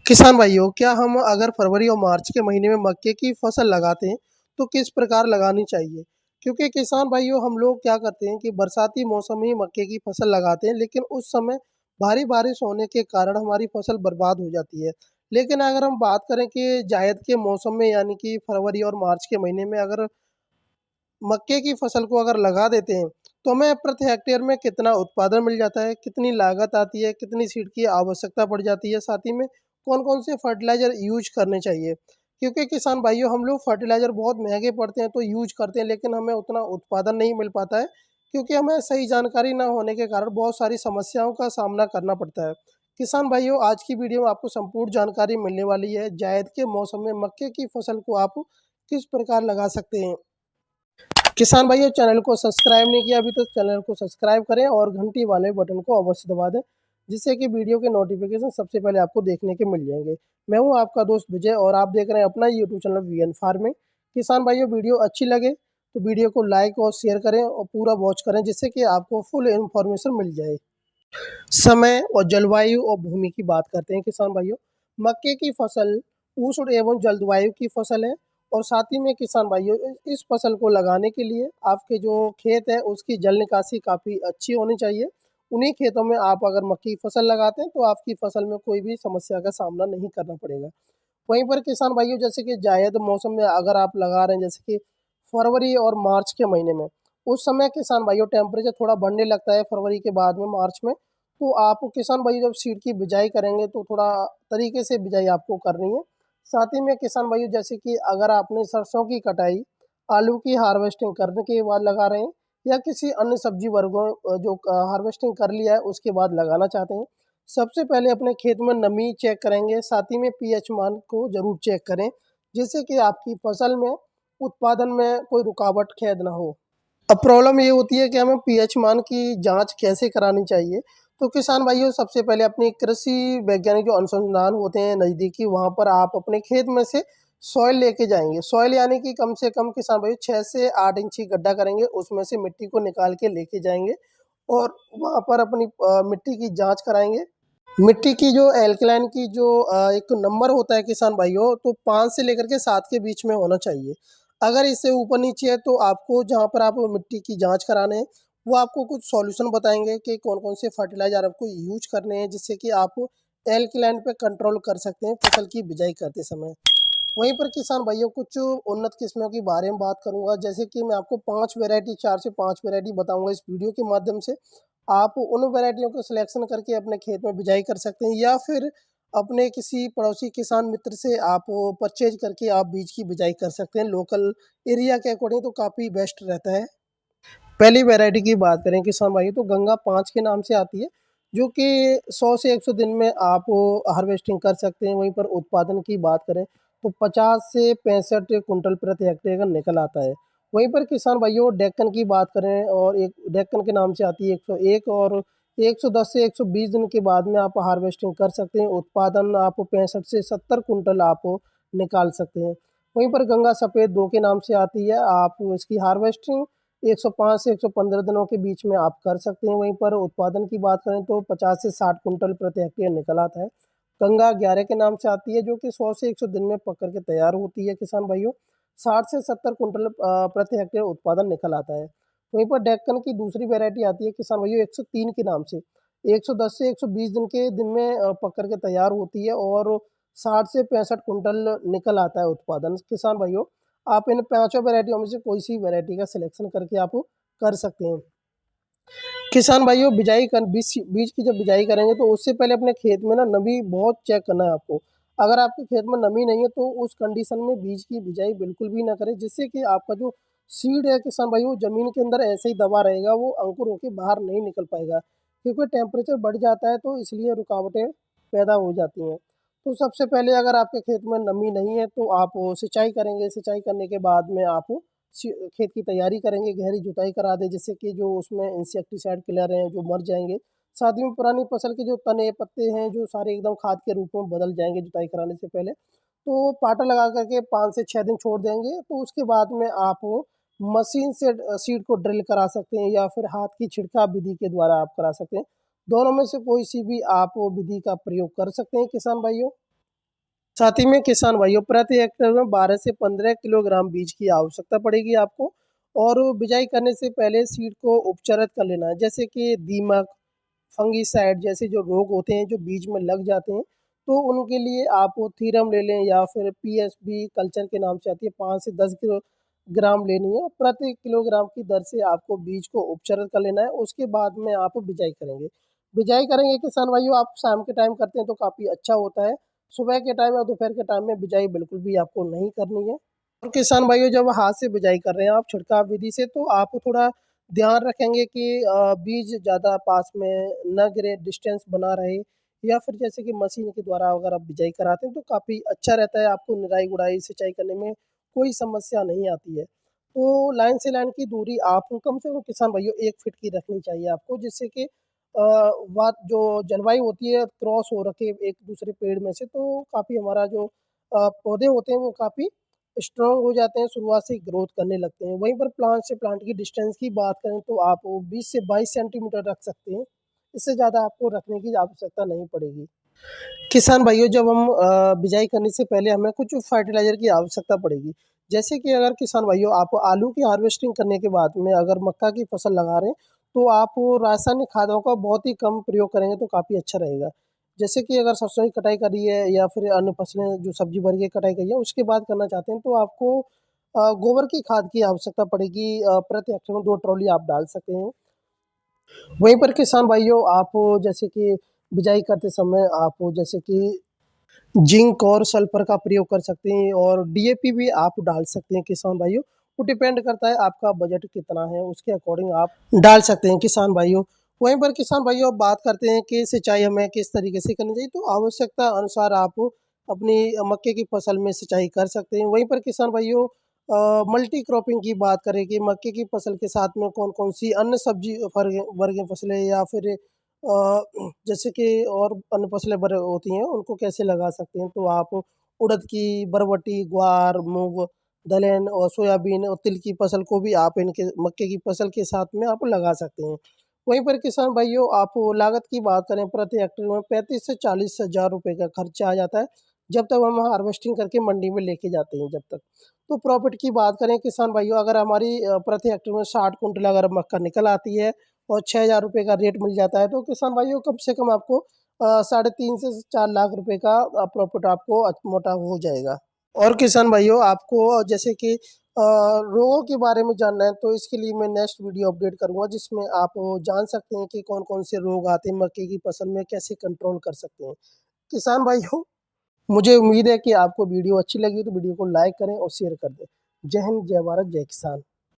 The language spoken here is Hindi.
किसान भाइयों, क्या हम अगर फरवरी और मार्च के महीने में मक्के की फसल लगाते हैं, तो किस प्रकार लगानी चाहिए? क्योंकि किसान भाइयों हम लोग क्या करते हैं कि बरसाती मौसम में ही मक्के की फसल लगाते हैं, लेकिन उस समय भारी बारिश होने के कारण हमारी फसल बर्बाद हो जाती है। लेकिन अगर हम बात करें कि जायद के मौसम में यानी कि फरवरी और मार्च के महीने में अगर मक्के की फसल को अगर लगा देते हैं, तो हमें प्रति हेक्टेयर में कितना उत्पादन मिल जाता है, कितनी लागत आती है, कितनी सीड की आवश्यकता पड़ जाती है, साथ ही में कौन-कौन से फर्टिलाइज़र यूज़ करने चाहिए। क्योंकि किसान भाइयों हम लोग फर्टिलाइज़र बहुत महँगे पड़ते हैं तो यूज़ करते हैं, लेकिन हमें उतना उत्पादन नहीं मिल पाता है, क्योंकि हमें सही जानकारी ना होने के कारण बहुत सारी समस्याओं का सामना करना पड़ता है। किसान भाइयों, आज की वीडियो में आपको संपूर्ण जानकारी मिलने वाली है, जायद के मौसम में मक्के की फसल को आप किस प्रकार लगा सकते हैं। किसान भाइयों, चैनल को सब्सक्राइब नहीं किया अभी तक, चैनल को सब्सक्राइब करें और घंटी वाले बटन को अवश्य दबा दें, जिससे कि वीडियो के नोटिफिकेशन सबसे पहले आपको देखने के मिल जाएंगे। मैं हूं आपका दोस्त विजय और आप देख रहे हैं अपना यूट्यूब चैनल वीएन फार्मिंग। किसान भाइयों, वीडियो अच्छी लगे तो वीडियो को लाइक और शेयर करें और पूरा वॉच करें, जिससे कि आपको फुल इन्फॉर्मेशन मिल जाए। समय और जलवायु और भूमि की बात करते हैं किसान भाइयों। मक्के की फसल उष्ण एवं जलवायु की फसल है और साथ ही में किसान भाइयों इस फसल को लगाने के लिए आपके जो खेत है उसकी जल निकासी काफ़ी अच्छी होनी चाहिए। उन्हीं खेतों में आप अगर मक्की की फसल लगाते हैं तो आपकी फसल में कोई भी समस्या का सामना नहीं करना पड़ेगा। वहीं पर किसान भाइयों जैसे कि जायद मौसम में अगर आप लगा रहे हैं, जैसे कि फरवरी और मार्च के महीने में, उस समय किसान भाइयों टेम्परेचर थोड़ा बढ़ने लगता है फरवरी के बाद में मार्च में। तो आप किसान भाई जब सीड की बिजाई करेंगे तो थोड़ा तरीके से बिजाई आपको करनी है। साथ ही में किसान भाइयों जैसे कि अगर आपने सरसों की कटाई आलू की हार्वेस्टिंग करने के बाद लगा रहे हैं या किसी अन्य सब्जी वर्गों जो हार्वेस्टिंग कर लिया है उसके बाद लगाना चाहते हैं, सबसे पहले अपने खेत में नमी चेक करेंगे, साथ ही में पीएच मान को ज़रूर चेक करें, जिससे कि आपकी फसल में उत्पादन में कोई रुकावट खैद ना हो। अब प्रॉब्लम ये होती है कि हमें पीएच मान की जांच कैसे करानी चाहिए। तो किसान भाइयों सबसे पहले अपनी कृषि वैज्ञानिक जो अनुसंधान होते हैं नज़दीकी, वहाँ पर आप अपने खेत में से सॉइल लेके जाएंगे। सॉइल यानी कि कम से कम किसान भाइयों 6 से 8 इंची गड्ढा करेंगे, उसमें से मिट्टी को निकाल के लेके जाएंगे और वहाँ पर अपनी मिट्टी की जांच कराएंगे। मिट्टी की जो एल्कलाइन की जो एक नंबर होता है किसान भाइयों, तो 5 से लेकर के 7 के बीच में होना चाहिए। अगर इससे ऊपर नीचे है तो आपको जहाँ पर आप मिट्टी की जांच कराने हैं, वो आपको कुछ सॉल्यूशन बताएंगे कि कौन कौन से फर्टिलाइजर आपको यूज करने हैं, जिससे कि आप एल्कलाइन पे कंट्रोल कर सकते हैं फसल की बिजाई करते समय। वहीं पर किसान भाइयों कुछ उन्नत किस्मों के बारे में बात करूंगा, जैसे कि मैं आपको 5 वैरायटी 4 से 5 वैरायटी बताऊंगा इस वीडियो के माध्यम से। आप उन वैरायटियों को सिलेक्शन करके अपने खेत में बिजाई कर सकते हैं या फिर अपने किसी पड़ोसी किसान मित्र से आप परचेज करके आप बीज की बिजाई कर सकते हैं। लोकल एरिया के अकॉर्डिंग तो काफ़ी बेस्ट रहता है। पहली वैरायटी की बात करें किसान भाई तो गंगा 5 के नाम से आती है, जो कि 100 से 100 दिन में आप हार्वेस्टिंग कर सकते हैं। वहीं पर उत्पादन की बात करें तो 50 से 65 कुंटल प्रति हेक्टेयर का निकल आता है। वहीं पर किसान भाइयों डेक्कन की बात करें और एक डेक्कन के नाम से आती है 101, और 110 से 120 दिन के बाद में आप हार्वेस्टिंग कर सकते हैं। उत्पादन आप 65 से 70 कुंटल आप निकाल सकते हैं। वहीं पर गंगा सफ़ेद 2 के नाम से आती है, आप इसकी हार्वेस्टिंग 105 से 115 दिनों के बीच में आप कर सकते हैं। वहीं पर उत्पादन की बात करें तो 50 से 60 कुंटल प्रति हेक्टेयर निकल आता है। गंगा 11 के नाम से आती है, जो कि 100 से 100 दिन में पक कर के तैयार होती है किसान भाइयों। 60 से 70 कुंटल प्रति हेक्टेयर उत्पादन निकल आता है। वहीं पर डेक्कन की दूसरी वैरायटी आती है किसान भाइयों 103 के नाम से। 110 से 120 दिन के दिन में पक कर के तैयार होती है और 60 से 65 कुंटल निकल आता है उत्पादन। किसान भाइयों, आप इन पाँचों वैरायटियों में से कोई सी वैरायटी का सिलेक्शन करके आप कर सकते हैं। किसान भाइयों बिजाई कर बीज बीज की जब बिजाई करेंगे तो उससे पहले अपने खेत में ना नमी बहुत चेक करना है आपको। अगर आपके खेत में नमी नहीं है तो उस कंडीशन में बीज की बिजाई बिल्कुल भी ना करें, जिससे कि आपका जो सीड है किसान भाइयों ज़मीन के अंदर ऐसे ही दबा रहेगा, वो अंकुर होके बाहर नहीं निकल पाएगा, क्योंकि टेम्परेचर बढ़ जाता है तो इसलिए रुकावटें पैदा हो जाती हैं। तो सबसे पहले अगर आपके खेत में नमी नहीं है तो आप सिंचाई करेंगे, सिंचाई करने के बाद में आप खेत की तैयारी करेंगे, गहरी जुताई करा दें, जिससे कि जो उसमें इंसेक्टिसाइड किलर हैं जो मर जाएंगे। साथ ही में पुरानी फसल के जो तने पत्ते हैं जो सारे एकदम खाद के रूप में बदल जाएंगे जुताई कराने से पहले। तो पाटा लगा करके 5 से 6 दिन छोड़ देंगे, तो उसके बाद में आप मशीन से सीड को ड्रिल करा सकते हैं या फिर हाथ की छिड़काव विधि के द्वारा आप करा सकते हैं। दोनों में से कोई सी भी आप विधि का प्रयोग कर सकते हैं किसान भाइयों। साथ ही में किसान भाइयों प्रति हेक्टेयर में 12 से 15 किलोग्राम बीज की आवश्यकता पड़ेगी आपको। और बिजाई करने से पहले सीड को उपचारित कर लेना है, जैसे कि दीमक, फंगीसाइड जैसे जो रोग होते हैं जो बीज में लग जाते हैं, तो उनके लिए आप थीरम ले लें या फिर पीएसबी कल्चर के नाम से आती है, 5 से 10 किलोग्राम लेनी है। प्रति किलोग्राम की दर से आपको बीज को उपचारित कर लेना है, उसके बाद में आप बिजाई करेंगे। बिजाई करेंगे किसान भाइयों आप शाम के टाइम करते हैं तो काफ़ी अच्छा होता है। सुबह के टाइम या दोपहर के टाइम में बिजाई बिल्कुल भी आपको नहीं करनी है। और किसान भाइयों जब हाथ से बिजाई कर रहे हैं आप छिड़काव विधि से, तो आप थोड़ा ध्यान रखेंगे कि बीज ज़्यादा पास में ना गिरे, डिस्टेंस बना रहे। या फिर जैसे कि मशीन के द्वारा अगर आप बिजाई कराते हैं तो काफ़ी अच्छा रहता है, आपको निराई-गुड़ाई, सिंचाई करने में कोई समस्या नहीं आती है। तो लाइन से लाइन की दूरी आप कम से कम किसान भाइयों 1 फीट की रखनी चाहिए आपको, जिससे कि बात जो जलवायु होती है क्रॉस हो रखे एक दूसरे पेड़ में से, तो काफ़ी हमारा जो पौधे होते हैं वो काफ़ी स्ट्रॉन्ग हो जाते हैं, शुरुआत से ही ग्रोथ करने लगते हैं। वहीं पर प्लांट से प्लांट की डिस्टेंस की बात करें तो आप 20 से 22 सेंटीमीटर रख सकते हैं। इससे ज़्यादा आपको रखने की आवश्यकता नहीं पड़ेगी। किसान भाइयों जब हम बिजाई करने से पहले हमें कुछ फर्टिलाइज़र की आवश्यकता पड़ेगी। जैसे कि अगर किसान भाइयों आप आलू की हार्वेस्टिंग करने के बाद में अगर मक्का की फसल लगा रहे हैं, तो आप रासायनिक खादों का बहुत ही कम प्रयोग करेंगे तो काफ़ी अच्छा रहेगा। जैसे कि अगर सरसों की कटाई करी है या फिर अन्य फसलें जो सब्जी वर्ग की कटाई करी है, उसके बाद करना चाहते हैं तो आपको गोबर की खाद की आवश्यकता पड़ेगी। प्रति हेक्टेयर में 2 ट्रॉली आप डाल सकते हैं। वहीं पर किसान भाइयों आप जैसे कि बिजाई करते समय आप जैसे कि जिंक और सल्फर का प्रयोग कर सकते हैं और डीएपी भी आप डाल सकते हैं किसान भाइयों। वो डिपेंड करता है आपका बजट कितना है, उसके अकॉर्डिंग आप डाल सकते हैं किसान भाइयों। वहीं पर किसान भाइयों अब बात करते हैं कि सिंचाई हमें किस तरीके से करनी चाहिए, तो आवश्यकता अनुसार आप अपनी मक्के की फसल में सिंचाई कर सकते हैं। वहीं पर किसान भाइयों मल्टी क्रॉपिंग की बात करें कि मक्के की फसल के साथ में कौन-कौन सी अन्य सब्जी वर्गीय फसलें या फिर जैसे कि और अन्य फसलें बर होती हैं, उनको कैसे लगा सकते हैं, तो आप उड़द की, बरबटी, ग्वार, मूँग, दलहन और सोयाबीन और तिल की फसल को भी आप इनके मक्के की फसल के साथ में आप लगा सकते हैं। वहीं पर किसान भाइयों आप लागत की बात करें प्रति हेक्टेयर में 35 से 40 हज़ार रुपए का खर्चा आ जाता है, जब तक हम हार्वेस्टिंग करके मंडी में लेके जाते हैं जब तक। तो प्रॉफ़िट की बात करें किसान भाइयों अगर हमारी प्रति हेक्टेयर में 60 कुंटल अगर मक्का निकल आती है और 6,000 रुपए का रेट मिल जाता है, तो किसान भाइयों कम से कम आपको साढ़े 3 से 4 लाख रुपए का प्रॉफ़िट आपको मोटा हो जाएगा। और किसान भाइयों आपको जैसे कि रोगों के बारे में जानना है, तो इसके लिए मैं नेक्स्ट वीडियो अपडेट करूँगा, जिसमें आप जान सकते हैं कि कौन-कौन से रोग आते हैं मक्के की फसल में, कैसे कंट्रोल कर सकते हैं। किसान भाइयों मुझे उम्मीद है कि आपको वीडियो अच्छी लगी, तो वीडियो को लाइक करें और शेयर कर दें। जय हिंद, जय भारत, जय किसान।